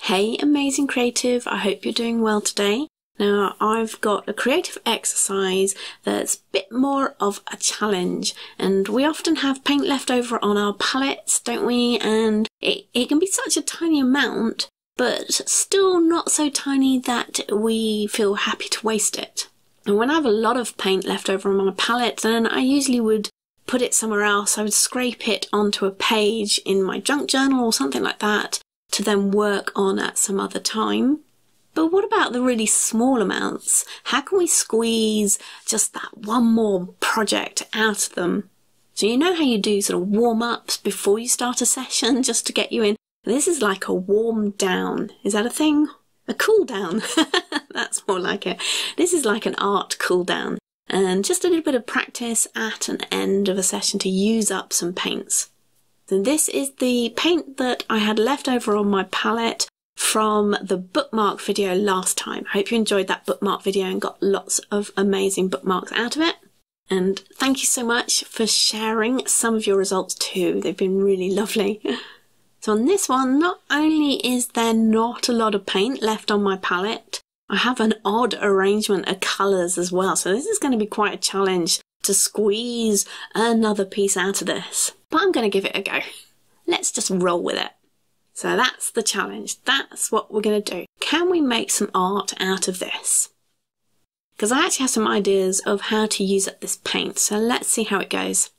Hey amazing creative, I hope you're doing well today. Now I've got a creative exercise that's a bit more of a challenge, and we often have paint left over on our palettes, don't we? And it can be such a tiny amount, but still not so tiny that we feel happy to waste it. And when I have a lot of paint left over on my palette, then I usually would put it somewhere else. I would scrape it onto a page in my junk journal or something like that to then work on at some other time. But what about the really small amounts? How can we squeeze just that one more project out of them? So you know how you do sort of warm-ups before you start a session just to get you in? This is like a warm down. Is that a thing? A cool down. That's more like it. This is like an art cool down. And just a little bit of practice at an end of a session to use up some paints. So this is the paint that I had left over on my palette from the bookmark video last time. I hope you enjoyed that bookmark video and got lots of amazing bookmarks out of it. And thank you so much for sharing some of your results too. They've been really lovely. So on this one, not only is there not a lot of paint left on my palette, I have an odd arrangement of colours as well. So this is going to be quite a challenge to squeeze another piece out of this. But I'm going to give it a go. Let's just roll with it. So that's the challenge. That's what we're going to do. Can we make some art out of this? Because I actually have some ideas of how to use up this paint. So let's see how it goes.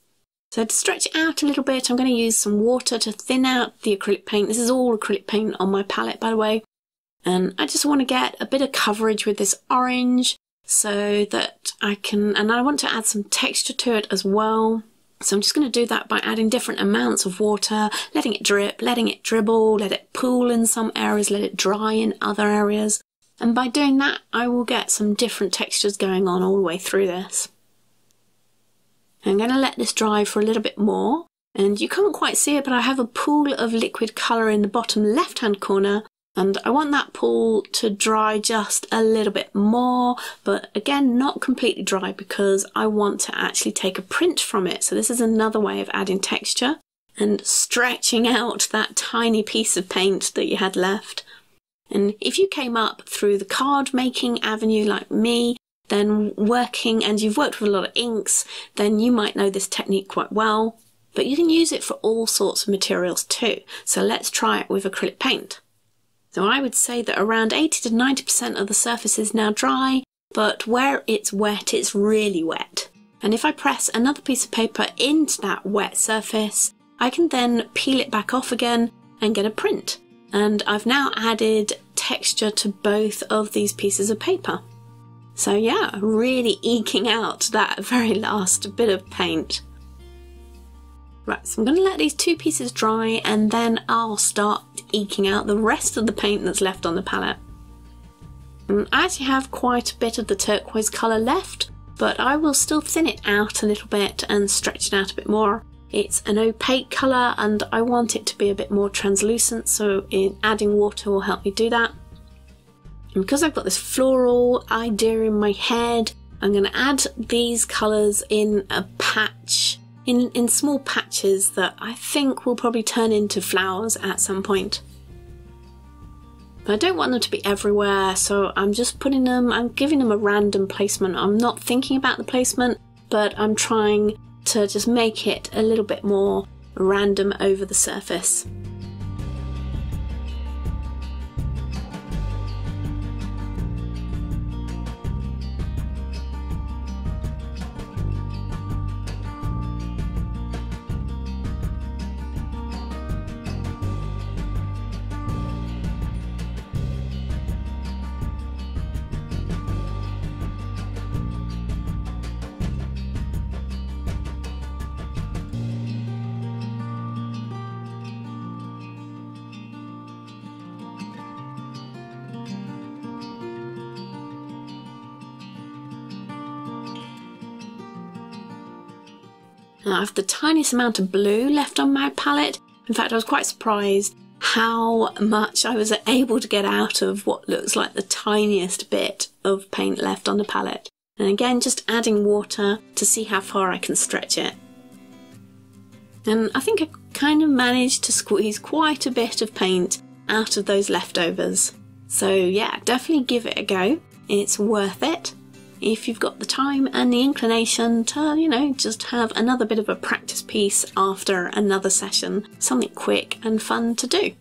So to stretch it out a little bit, I'm going to use some water to thin out the acrylic paint. This is all acrylic paint on my palette, by the way. And I just want to get a bit of coverage with this orange so that I can, and I want to add some texture to it as well. So I'm just going to do that by adding different amounts of water, letting it drip, letting it dribble, let it pool in some areas, let it dry in other areas. And by doing that, I will get some different textures going on all the way through this. I'm going to let this dry for a little bit more. And you can't quite see it, but I have a pool of liquid colour in the bottom left-hand corner. And I want that pool to dry just a little bit more, but again, not completely dry because I want to actually take a print from it. So this is another way of adding texture and stretching out that tiny piece of paint that you had left. And if you came up through the card making avenue like me, then working, and you've worked with a lot of inks, then you might know this technique quite well, but you can use it for all sorts of materials too. So let's try it with acrylic paint. So I would say that around 80 to 90% of the surface is now dry, but where it's wet, it's really wet. And if I press another piece of paper into that wet surface, I can then peel it back off again and get a print. And I've now added texture to both of these pieces of paper. So yeah, really eking out that very last bit of paint. Right, so I'm going to let these two pieces dry and then I'll start eking out the rest of the paint that's left on the palette. And I actually have quite a bit of the turquoise colour left, but I will still thin it out a little bit and stretch it out a bit more. It's an opaque colour and I want it to be a bit more translucent, so adding water will help me do that. And because I've got this floral idea in my head, I'm going to add these colours in a patch, in small patches that I think will probably turn into flowers at some point. But I don't want them to be everywhere, so I'm just putting them, I'm giving them a random placement. I'm not thinking about the placement, but I'm trying to just make it a little bit more random over the surface. Now I have the tiniest amount of blue left on my palette. In fact, I was quite surprised how much I was able to get out of what looks like the tiniest bit of paint left on the palette. And again, just adding water to see how far I can stretch it. And I think I kind of managed to squeeze quite a bit of paint out of those leftovers. So yeah, definitely give it a go. It's worth it if you've got the time and the inclination to, you know, just have another bit of a practice piece after another session, something quick and fun to do.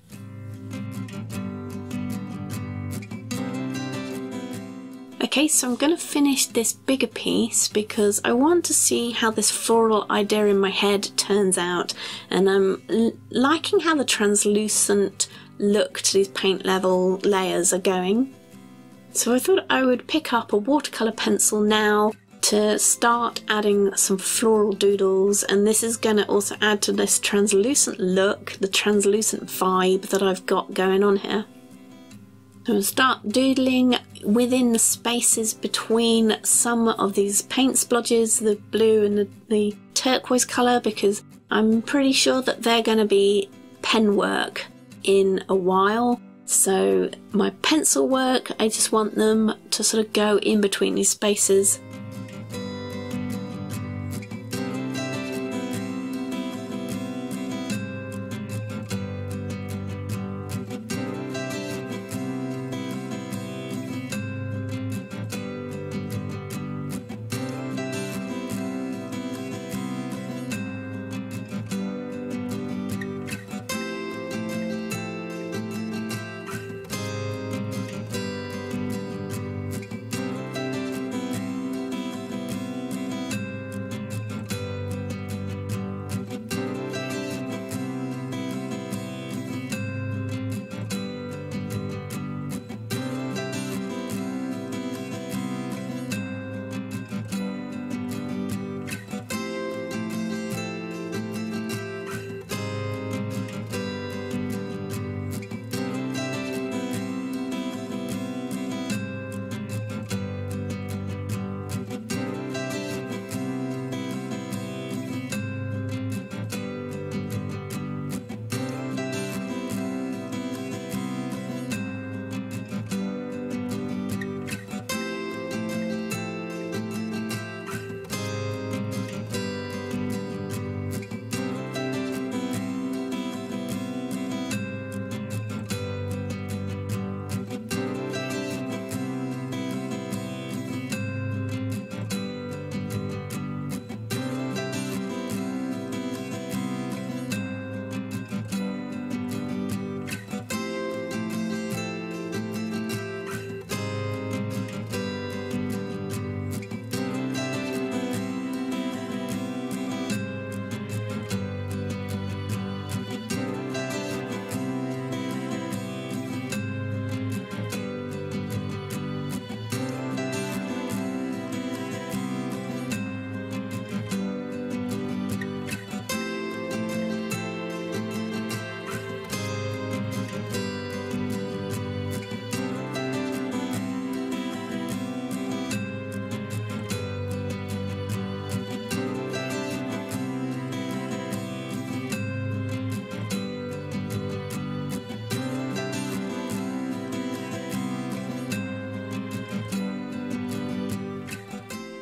Okay, so I'm going to finish this bigger piece because I want to see how this floral idea in my head turns out, and I'm liking how the translucent look to these paint level layers are going. So I thought I would pick up a watercolour pencil now to start adding some floral doodles, and this is going to also add to this translucent look, the translucent vibe that I've got going on here. So I'll start doodling within the spaces between some of these paint splodges, the blue and the turquoise colour, because I'm pretty sure that they're going to be pen work in a while. So my pencil work, I just want them to sort of go in between these spaces.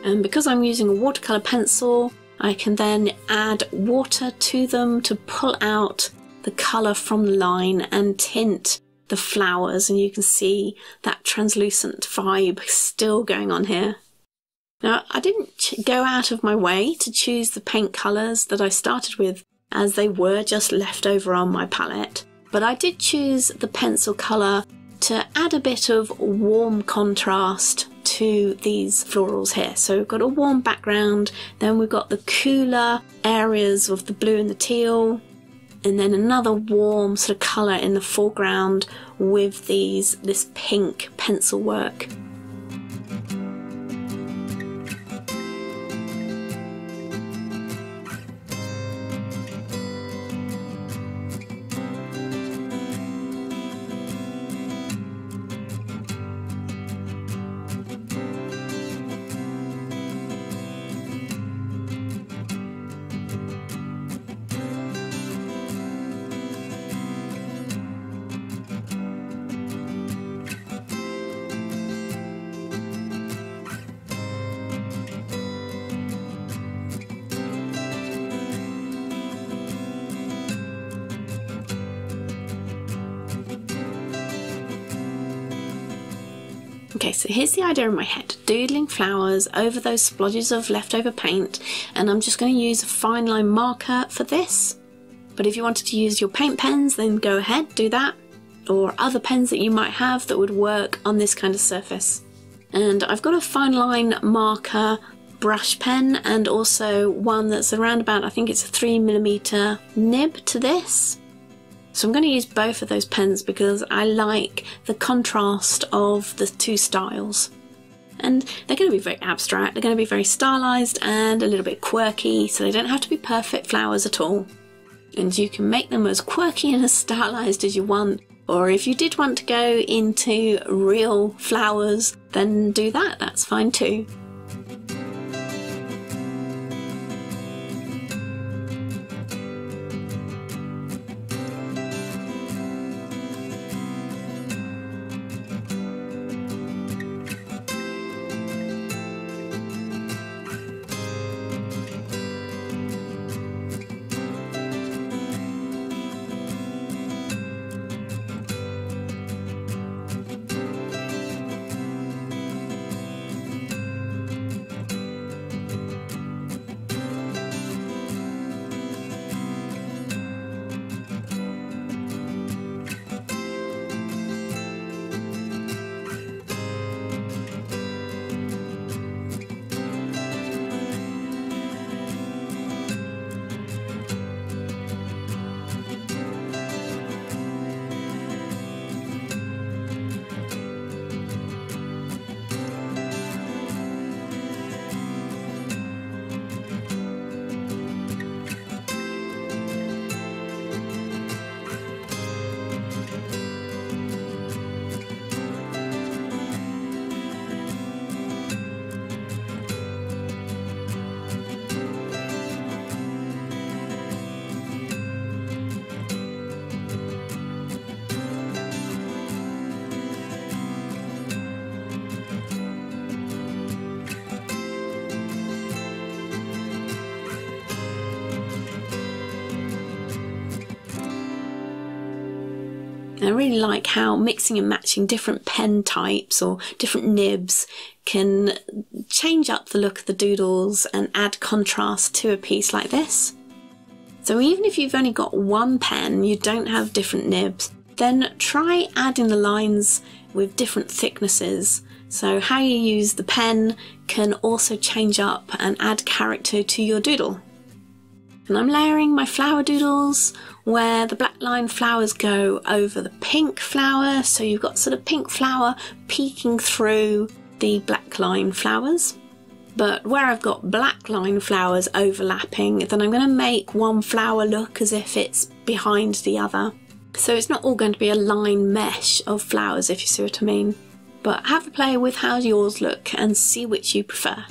And because I'm using a watercolour pencil, I can then add water to them to pull out the colour from the line and tint the flowers, and you can see that translucent vibe still going on here. Now, I didn't go out of my way to choose the paint colours that I started with, as they were just left over on my palette, but I did choose the pencil colour to add a bit of warm contrast to these florals here. So we've got a warm background, then we've got the cooler areas of the blue and the teal, and then another warm sort of colour in the foreground with this pink pencil work. Okay, so here's the idea in my head. Doodling flowers over those splodges of leftover paint, and I'm just going to use a Fineline marker for this. But if you wanted to use your paint pens, then go ahead, do that. Or other pens that you might have that would work on this kind of surface. And I've got a Fineline marker brush pen and also one that's around about, I think it's a 3mm nib to this. So I'm going to use both of those pens because I like the contrast of the two styles. And they're going to be very abstract, they're going to be very stylised and a little bit quirky, so they don't have to be perfect flowers at all. And you can make them as quirky and as stylised as you want, or if you did want to go into real flowers, then do that, that's fine too. I really like how mixing and matching different pen types or different nibs can change up the look of the doodles and add contrast to a piece like this. So even if you've only got one pen, you don't have different nibs, then try adding the lines with different thicknesses. So how you use the pen can also change up and add character to your doodle. And I'm layering my flower doodles where the black line flowers go over the pink flower, so you've got sort of pink flower peeking through the black line flowers. But where I've got black line flowers overlapping, then I'm going to make one flower look as if it's behind the other. So it's not all going to be a line mesh of flowers, if you see what I mean. But have a play with how yours look and see which you prefer.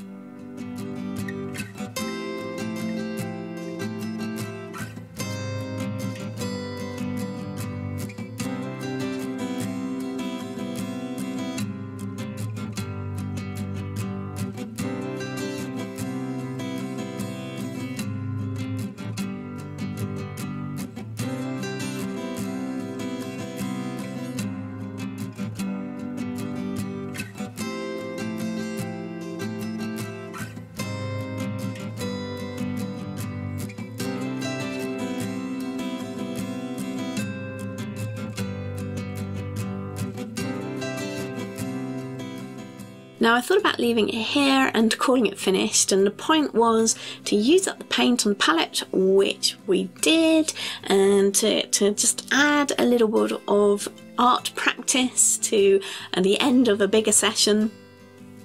Now I thought about leaving it here and calling it finished, and the point was to use up the paint on the palette, which we did, and to just add a little bit of art practice to the end of a bigger session.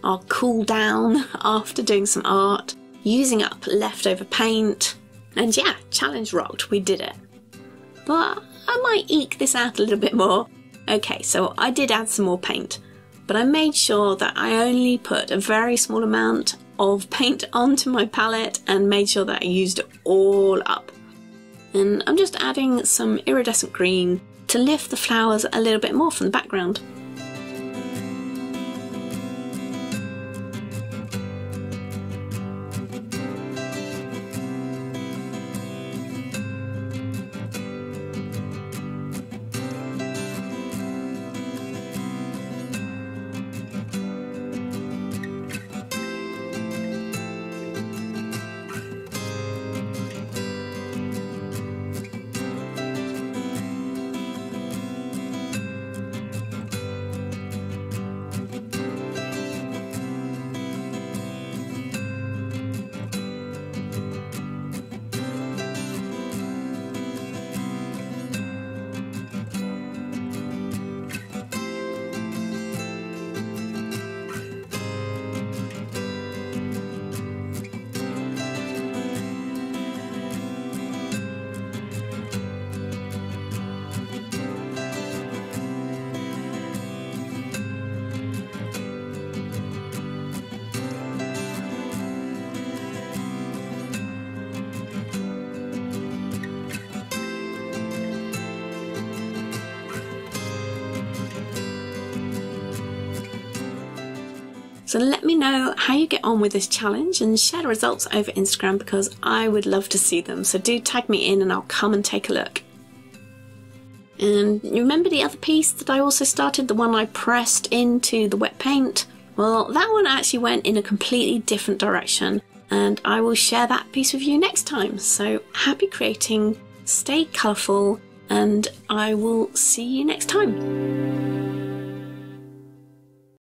I'll cool down after doing some art, using up leftover paint, and yeah, challenge rocked, we did it. But I might eke this out a little bit more. Okay, so I did add some more paint, but I made sure that I only put a very small amount of paint onto my palette and made sure that I used it all up. And I'm just adding some iridescent green to lift the flowers a little bit more from the background. So let me know how you get on with this challenge and share the results over Instagram because I would love to see them. So do tag me in and I'll come and take a look. And you remember the other piece that I also started, the one I pressed into the wet paint? Well, that one actually went in a completely different direction, and I will share that piece with you next time. So happy creating, stay colourful, and I will see you next time.